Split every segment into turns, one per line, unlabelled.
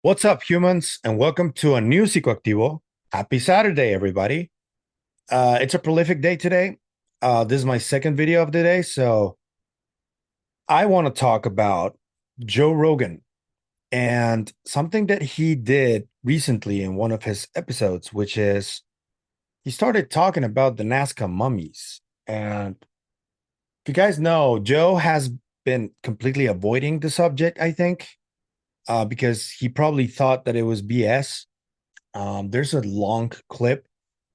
What's up, humans, and welcome to a new Psicoactivo. Happy Saturday, everybody. It's a prolific day today. This is my second video of the day, so I want to talk about Joe Rogan and something that he did recently in one of his episodes, which is he started talking about the Nazca Mummies. And if you guys know, Joe has been completely avoiding the subject, I think, because he probably thought that it was BS. There's a long clip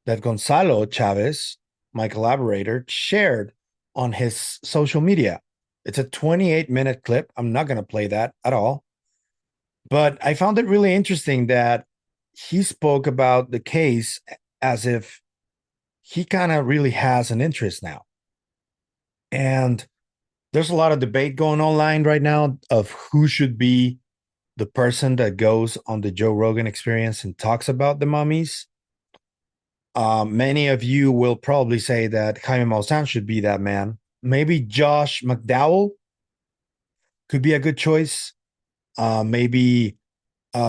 that Gonzalo Chavez, my collaborator, shared on his social media. It's a 28-minute clip. I'm not going to play that at all. But I found it really interesting that he spoke about the case as if he kind of really has an interest now. And there's a lot of debate going online right now of who should be the person that goes on the Joe Rogan Experience and talks about the mummies. Many of you will probably say that Jaime Maussan should be that man. Maybe Josh McDowell could be a good choice. Maybe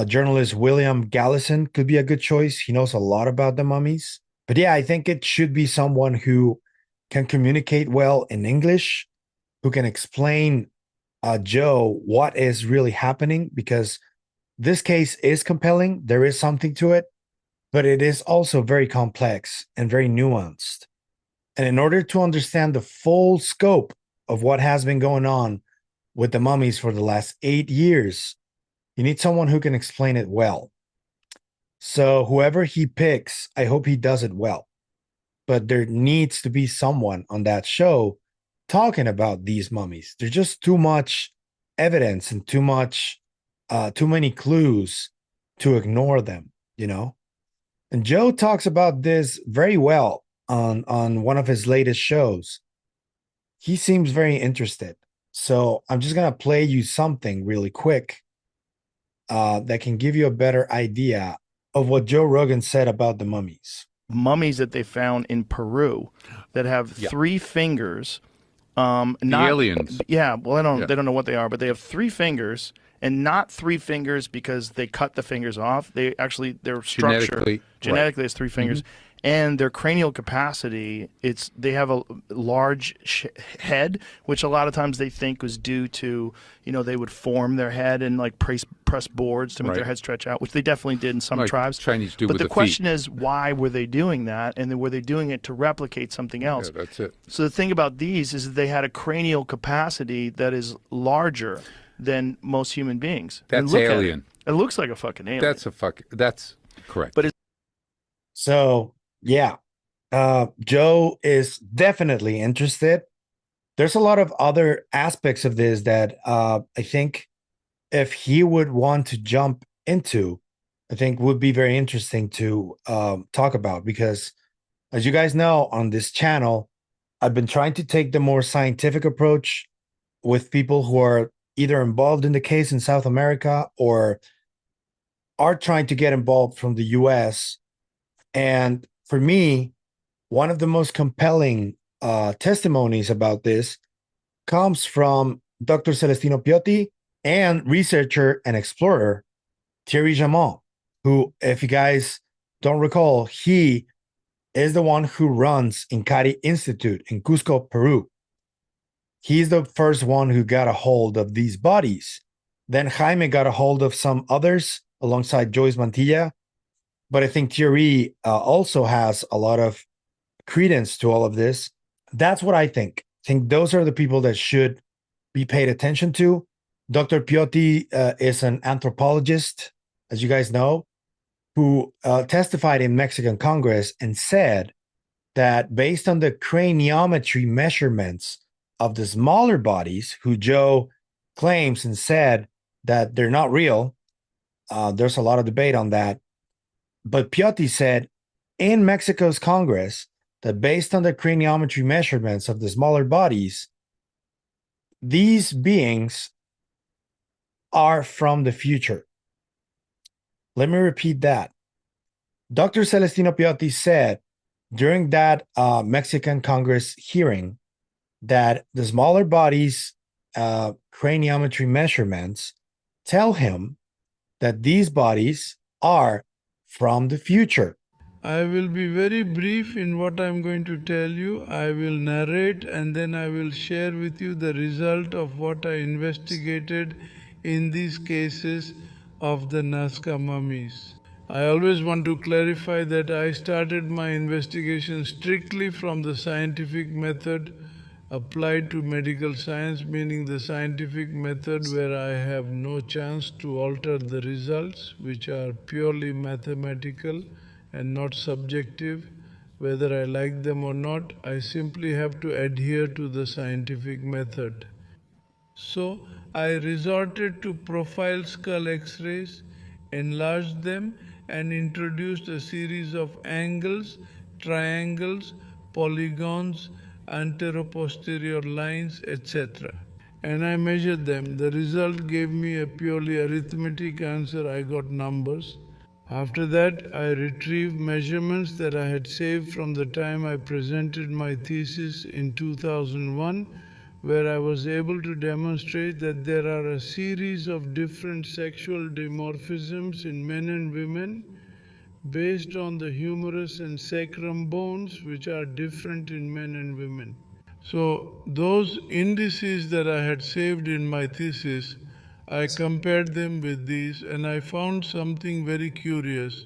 journalist William Gallison could be a good choice. He knows a lot about the mummies. But yeah, I think it should be someone who can communicate well in English, who can explain Joe what is really happening, because this case is compelling. There is something to it, but it is also very complex and very nuanced. And in order to understand the full scope of what has been going on with the mummies for the last 8 years, you need someone who can explain it well. So whoever he picks, I hope he does it well. But there needs to be someone on that show talking about these mummies. There's just too much evidence and too many clues to ignore them, you know? And Joe talks about this very well on one of his latest shows. He seems very interested. So I'm just going to play you something really quick that can give you a better idea of what Joe Rogan said about the mummies.
Mummies that they found in Peru that have three fingers.
The aliens.
Yeah, well, they don't know what they are, but they have three fingers, and not three fingers because they cut the fingers off. They actually, their structure genetically has three fingers, and their cranial capacity, they have a large head, which a lot of times they think was due to, they would form their head and like press boards to make their head stretch out, which they definitely did in some tribes.
Chinese do
but
with
the
the
question
feet.
is, why were they doing that, and then were they doing it to replicate something else?
Yeah, that's it.
So the thing about these is that they had a cranial capacity that is larger than most human beings.
That's alien.
It looks like a fucking alien.
That's correct.
But
So yeah, Joe is definitely interested. There's a lot of other aspects of this that I think if he would want to jump into, I think would be very interesting to talk about, because as you guys know, on this channel, I've been trying to take the more scientific approach with people who are either involved in the case in South America or are trying to get involved from the US. And for me, one of the most compelling testimonies about this comes from Dr. Celestino Piotti and researcher and explorer Thierry Jamon, who, if you guys don't recall, he is the one who runs Incari Institute in Cusco, Peru. He's the first one who got a hold of these bodies. Then Jaime got a hold of some others alongside Joyce Mantilla. But I think Thierry also has a lot of credence to all of this. That's what I think. I think those are the people that should be paid attention to. Dr. Piotti is an anthropologist, as you guys know, who testified in Mexican Congress and said that based on the craniometry measurements of the smaller bodies, who Joe claims and said that they're not real, there's a lot of debate on that. But Piotti said in Mexico's Congress that based on the craniometry measurements of the smaller bodies, these beings are from the future. Let me repeat that. Dr. Celestino Piotti said during that Mexican Congress hearing that the smaller bodies' craniometry measurements tell him that these bodies are from the future.
I will be very brief in what I'm going to tell you. I will narrate and then I will share with you the result of what I investigated in these cases of the Nazca mummies. I always want to clarify that I started my investigation strictly from the scientific method applied to medical science, meaning the scientific method where I have no chance to alter the results, which are purely mathematical and not subjective. Whether I like them or not, I simply have to adhere to the scientific method. So I resorted to profile skull x-rays, enlarged them, and introduced a series of angles, triangles, polygons, anteroposterior lines, etc. And I measured them. The result gave me a purely arithmetic answer. I got numbers. After that, I retrieved measurements that I had saved from the time I presented my thesis in 2001, where I was able to demonstrate that there are a series of different sexual dimorphisms in men and women based on the humerus and sacrum bones, which are different in men and women. So those indices that I had saved in my thesis, I compared them with these and I found something very curious,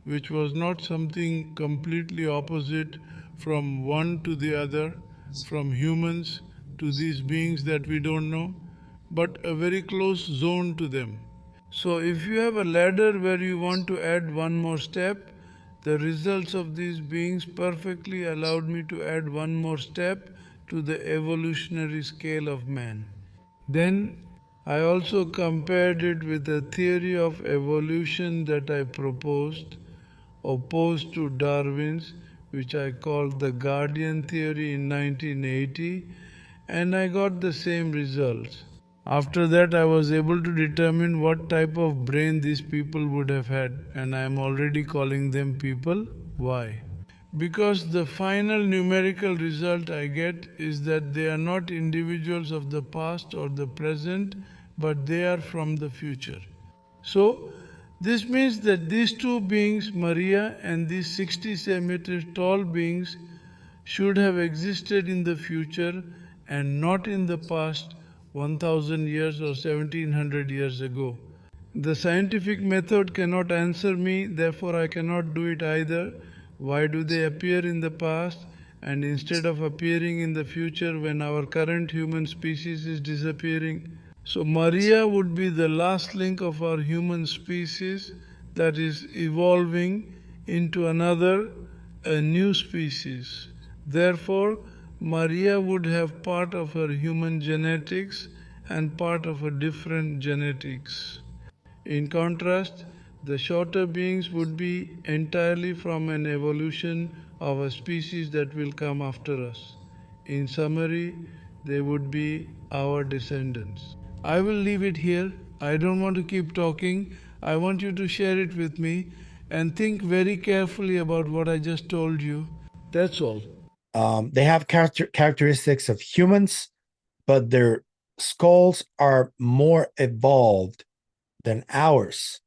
which was not something completely opposite from one to the other, from humans to these beings that we don't know, but a very close zone to them. So if you have a ladder where you want to add one more step, the results of these beings perfectly allowed me to add one more step to the evolutionary scale of man. Then I also compared it with the theory of evolution that I proposed, opposed to Darwin's, which I called the Guardian theory in 1980, and I got the same results. After that, I was able to determine what type of brain these people would have had, and I am already calling them people. Why? Because the final numerical result I get is that they are not individuals of the past or the present, but they are from the future. So, this means that these two beings, Maria and these 60 centimeters tall beings, should have existed in the future and not in the past 1000 years or 1700 years ago. The scientific method cannot answer me, therefore I cannot do it either. Why do they appear in the past and instead of appearing in the future when our current human species is disappearing? So Maria would be the last link of our human species that is evolving into a new species. Therefore, Maria would have part of her human genetics and part of her different genetics. In contrast, the shorter beings would be entirely from an evolution of a species that will come after us. In summary, they would be our descendants. I will leave it here. I don't want to keep talking. I want you to share it with me and think very carefully about what I just told you. That's all.
They have characteristics of humans, but their skulls are more evolved than ours,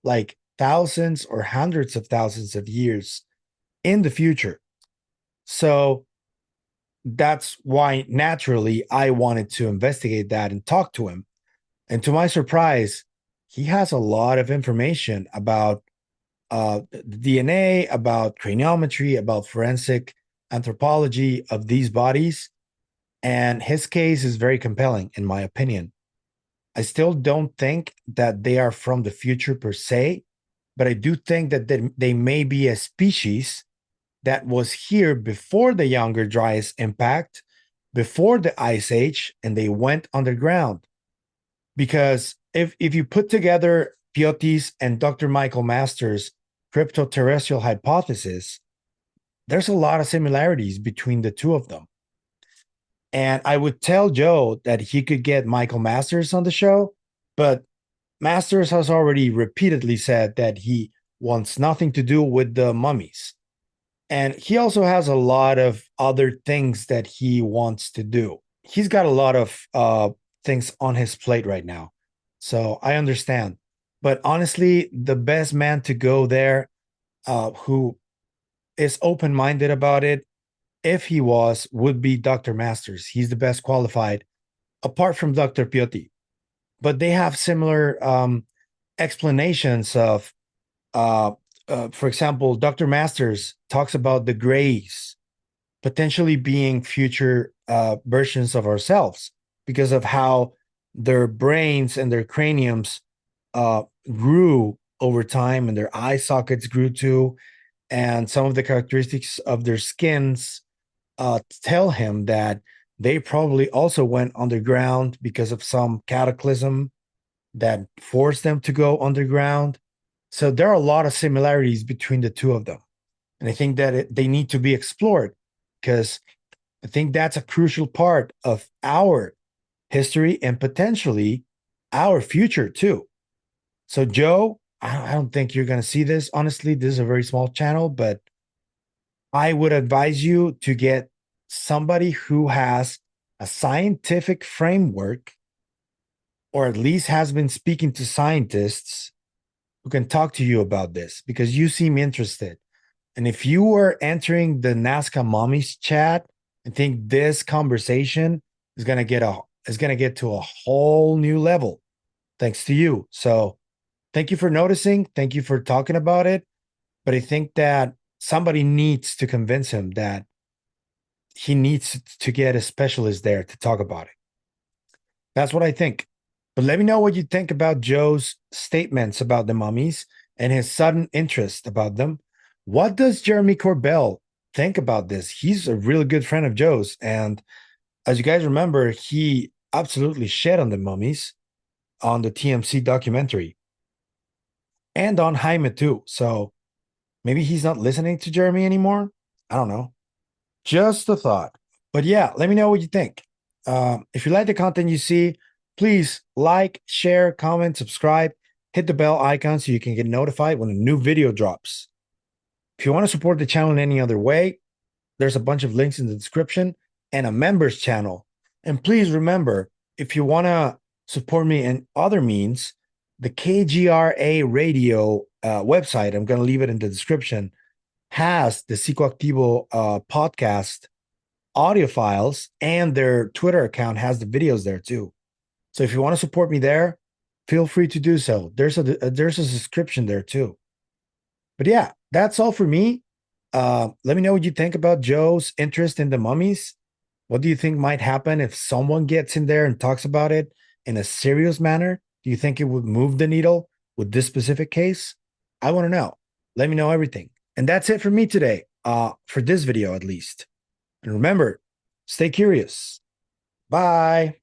like thousands or hundreds of thousands of years in the future. So that's why naturally I wanted to investigate that and talk to him. And to my surprise, he has a lot of information about DNA, about craniometry, about forensic anthropology of these bodies. And his case is very compelling, in my opinion. I still don't think that they are from the future per se, but I do think that they may be a species that was here before the Younger Dryas impact, before the Ice Age, and they went underground. Because if you put together Piotti's and Dr. Michael Masters' cryptoterrestrial hypothesis, there's a lot of similarities between the two of them. And I would tell Joe that he could get Michael Masters on the show, but Masters has already repeatedly said that he wants nothing to do with the mummies. And he also has a lot of other things that he wants to do. He's got a lot of things on his plate right now. So I understand. But honestly, the best man to go there, who is open-minded about it, if he would be Dr. Masters. He's the best qualified, apart from Dr. Piotti. But they have similar explanations of, for example, Dr. Masters talks about the grays potentially being future versions of ourselves because of how their brains and their craniums grew over time, and their eye sockets grew too, and some of the characteristics of their skins tell him that they probably also went underground because of some cataclysm that forced them to go underground. So there are a lot of similarities between the two of them. And I think that they need to be explored, because I think that's a crucial part of our history and potentially our future too. So Joe, I don't think you're going to see this. Honestly, this is a very small channel, but I would advise you to get somebody who has a scientific framework, or at least has been speaking to scientists who can talk to you about this, because you seem interested. And if you were entering the Nazca Mummies chat, I think this conversation is going to get to a whole new level thanks to you. So thank you for noticing. Thank you for talking about it. But I think that somebody needs to convince him that he needs to get a specialist there to talk about it. That's what I think. But let me know what you think about Joe's statements about the mummies and his sudden interest about them. What does Jeremy Corbell think about this? He's a really good friend of Joe's. And as you guys remember, he absolutely shed on the mummies on the TMC documentary and on Jaime too. So maybe he's not listening to Jeremy anymore. I don't know. Just a thought. But yeah, let me know what you think. If you like the content you see, please like, share, comment, subscribe, hit the bell icon so you can get notified when a new video drops. If you want to support the channel in any other way, there's a bunch of links in the description and a members channel. And please remember, if you want to support me in other means, the KGRA radio website, I'm going to leave it in the description, has the Psicoactivo podcast audio files, and their Twitter account has the videos there too. So if you want to support me there, feel free to do so. There's a subscription there too. But yeah, that's all for me. Let me know what you think about Joe's interest in the mummies. What do you think might happen if someone gets in there and talks about it in a serious manner? Do you think it would move the needle with this specific case? I want to know. Let me know everything. And that's it for me today, for this video at least. And remember, stay curious. Bye.